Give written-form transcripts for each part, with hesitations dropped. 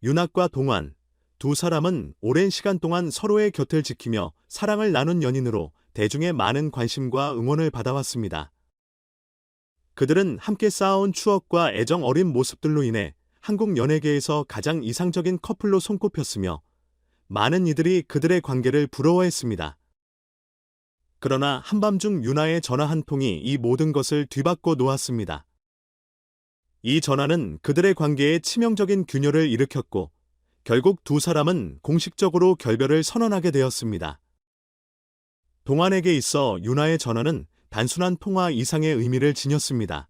윤학과 동환, 두 사람은 오랜 시간 동안 서로의 곁을 지키며 사랑을 나눈 연인으로 대중의 많은 관심과 응원을 받아왔습니다. 그들은 함께 쌓아온 추억과 애정 어린 모습들로 인해 한국 연예계에서 가장 이상적인 커플로 손꼽혔으며 많은 이들이 그들의 관계를 부러워했습니다. 그러나 한밤중 윤아의 전화 한 통이 이 모든 것을 뒤바꿔 놓았습니다. 이 전화는 그들의 관계에 치명적인 균열을 일으켰고 결국 두 사람은 공식적으로 결별을 선언하게 되었습니다. 동환에게 있어 윤아의 전화는 단순한 통화 이상의 의미를 지녔습니다.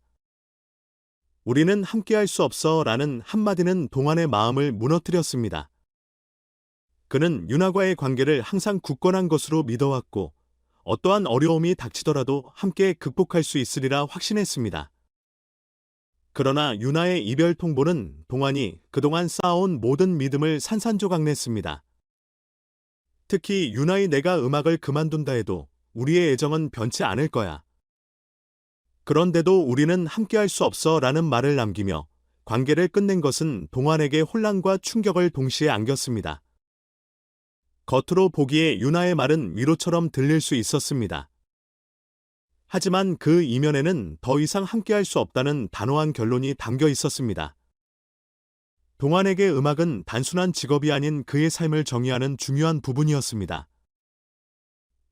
우리는 함께할 수 없어 라는 한마디는 동환의 마음을 무너뜨렸습니다. 그는 윤아과의 관계를 항상 굳건한 것으로 믿어왔고 어떠한 어려움이 닥치더라도 함께 극복할 수 있으리라 확신했습니다. 그러나 윤아의 이별 통보는 동환이 그동안 쌓아온 모든 믿음을 산산조각냈습니다. 특히 윤아의 내가 음악을 그만둔다 해도 우리의 애정은 변치 않을 거야. 그런데도 우리는 함께할 수 없어 라는 말을 남기며 관계를 끝낸 것은 동환에게 혼란과 충격을 동시에 안겼습니다. 겉으로 보기에 윤아의 말은 위로처럼 들릴 수 있었습니다. 하지만 그 이면에는 더 이상 함께할 수 없다는 단호한 결론이 담겨 있었습니다. 동환에게 음악은 단순한 직업이 아닌 그의 삶을 정의하는 중요한 부분이었습니다.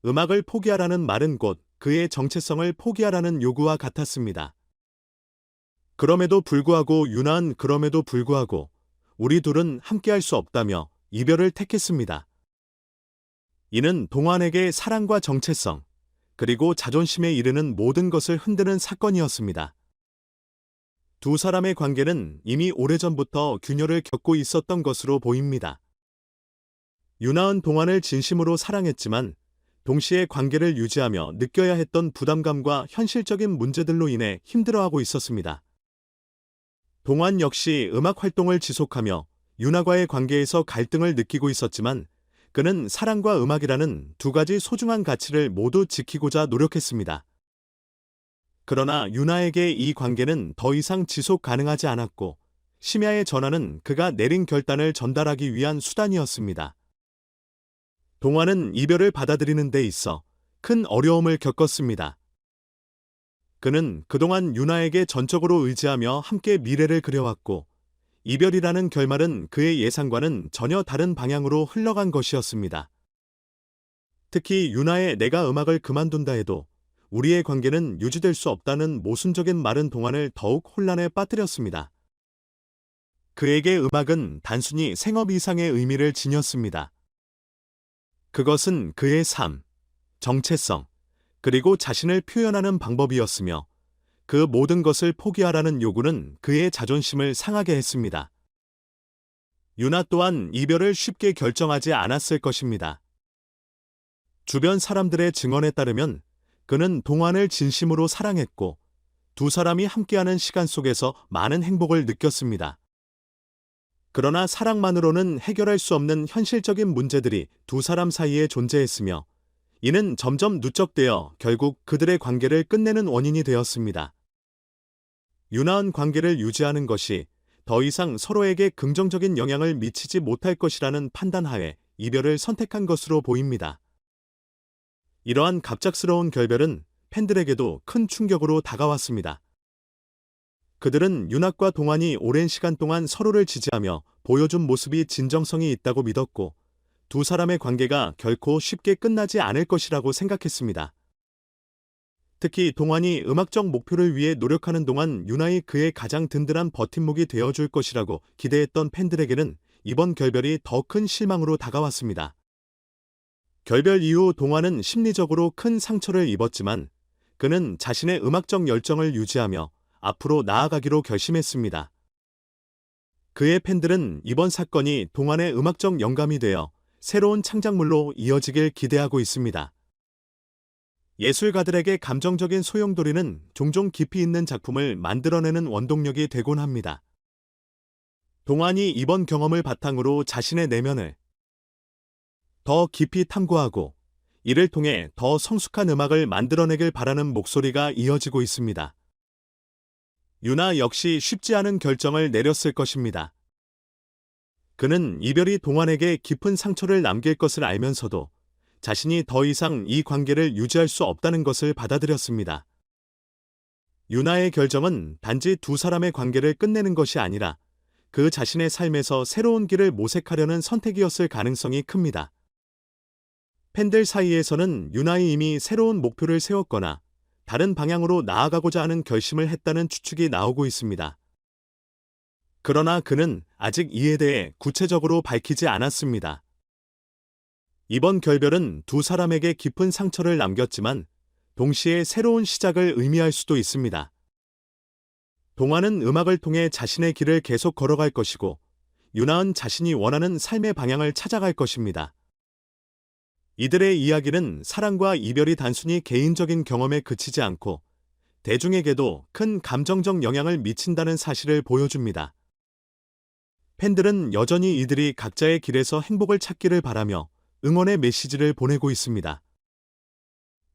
음악을 포기하라는 말은 곧 그의 정체성을 포기하라는 요구와 같았습니다. 그럼에도 불구하고 윤아는 그럼에도 불구하고 우리 둘은 함께할 수 없다며 이별을 택했습니다. 이는 동환에게 사랑과 정체성, 그리고 자존심에 이르는 모든 것을 흔드는 사건이었습니다. 두 사람의 관계는 이미 오래전부터 균열을 겪고 있었던 것으로 보입니다. 윤아은 동환을 진심으로 사랑했지만 동시에 관계를 유지하며 느껴야 했던 부담감과 현실적인 문제들로 인해 힘들어하고 있었습니다. 동환 역시 음악 활동을 지속하며 윤아과의 관계에서 갈등을 느끼고 있었지만 그는 사랑과 음악이라는 두 가지 소중한 가치를 모두 지키고자 노력했습니다. 그러나 윤아에게 이 관계는 더 이상 지속 가능하지 않았고 심야의 전화는 그가 내린 결단을 전달하기 위한 수단이었습니다. 동환은 이별을 받아들이는 데 있어 큰 어려움을 겪었습니다. 그는 그동안 윤아에게 전적으로 의지하며 함께 미래를 그려왔고 이별이라는 결말은 그의 예상과는 전혀 다른 방향으로 흘러간 것이었습니다. 특히 윤아의 내가 음악을 그만둔다 해도 우리의 관계는 유지될 수 없다는 모순적인 말은 동환을 더욱 혼란에 빠뜨렸습니다. 그에게 음악은 단순히 생업 이상의 의미를 지녔습니다. 그것은 그의 삶, 정체성, 그리고 자신을 표현하는 방법이었으며 그 모든 것을 포기하라는 요구는 그의 자존심을 상하게 했습니다. 윤아 또한 이별을 쉽게 결정하지 않았을 것입니다. 주변 사람들의 증언에 따르면 그는 동환을 진심으로 사랑했고 두 사람이 함께하는 시간 속에서 많은 행복을 느꼈습니다. 그러나 사랑만으로는 해결할 수 없는 현실적인 문제들이 두 사람 사이에 존재했으며 이는 점점 누적되어 결국 그들의 관계를 끝내는 원인이 되었습니다. 윤아은 관계를 유지하는 것이 더 이상 서로에게 긍정적인 영향을 미치지 못할 것이라는 판단하에 이별을 선택한 것으로 보입니다. 이러한 갑작스러운 결별은 팬들에게도 큰 충격으로 다가왔습니다. 그들은 윤학과 동환이 오랜 시간 동안 서로를 지지하며 보여준 모습이 진정성이 있다고 믿었고 두 사람의 관계가 결코 쉽게 끝나지 않을 것이라고 생각했습니다. 특히 동환이 음악적 목표를 위해 노력하는 동안 윤아이 그의 가장 든든한 버팀목이 되어줄 것이라고 기대했던 팬들에게는 이번 결별이 더 큰 실망으로 다가왔습니다. 결별 이후 동환은 심리적으로 큰 상처를 입었지만 그는 자신의 음악적 열정을 유지하며 앞으로 나아가기로 결심했습니다. 그의 팬들은 이번 사건이 동환의 음악적 영감이 되어 새로운 창작물로 이어지길 기대하고 있습니다. 예술가들에게 감정적인 소용돌이는 종종 깊이 있는 작품을 만들어내는 원동력이 되곤 합니다. 동환이 이번 경험을 바탕으로 자신의 내면을 더 깊이 탐구하고 이를 통해 더 성숙한 음악을 만들어내길 바라는 목소리가 이어지고 있습니다. 윤아 역시 쉽지 않은 결정을 내렸을 것입니다. 그는 이별이 동환에게 깊은 상처를 남길 것을 알면서도 자신이 더 이상 이 관계를 유지할 수 없다는 것을 받아들였습니다. 유나의 결정은 단지 두 사람의 관계를 끝내는 것이 아니라 그 자신의 삶에서 새로운 길을 모색하려는 선택이었을 가능성이 큽니다. 팬들 사이에서는 유나이 이미 새로운 목표를 세웠거나 다른 방향으로 나아가고자 하는 결심을 했다는 추측이 나오고 있습니다. 그러나 그는 아직 이에 대해 구체적으로 밝히지 않았습니다. 이번 결별은 두 사람에게 깊은 상처를 남겼지만 동시에 새로운 시작을 의미할 수도 있습니다. 동환은 음악을 통해 자신의 길을 계속 걸어갈 것이고 유나은 자신이 원하는 삶의 방향을 찾아갈 것입니다. 이들의 이야기는 사랑과 이별이 단순히 개인적인 경험에 그치지 않고 대중에게도 큰 감정적 영향을 미친다는 사실을 보여줍니다. 팬들은 여전히 이들이 각자의 길에서 행복을 찾기를 바라며 응원의 메시지를 보내고 있습니다.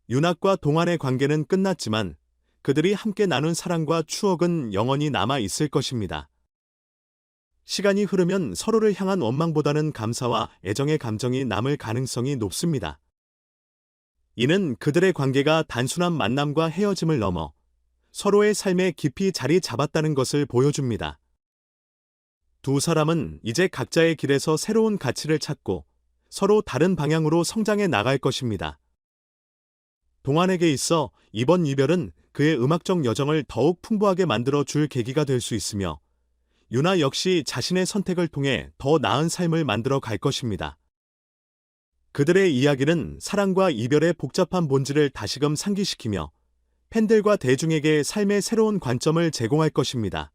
윤학과 동환의 관계는 끝났지만 그들이 함께 나눈 사랑과 추억은 영원히 남아 있을 것입니다. 시간이 흐르면 서로를 향한 원망보다는 감사와 애정의 감정이 남을 가능성이 높습니다. 이는 그들의 관계가 단순한 만남과 헤어짐을 넘어 서로의 삶에 깊이 자리 잡았다는 것을 보여줍니다. 두 사람은 이제 각자의 길에서 새로운 가치를 찾고 서로 다른 방향으로 성장해 나갈 것입니다. 동환에게 있어 이번 이별은 그의 음악적 여정을 더욱 풍부하게 만들어 줄 계기가 될 수 있으며 유나 역시 자신의 선택을 통해 더 나은 삶을 만들어 갈 것입니다. 그들의 이야기는 사랑과 이별의 복잡한 본질을 다시금 상기시키며 팬들과 대중에게 삶의 새로운 관점을 제공할 것입니다.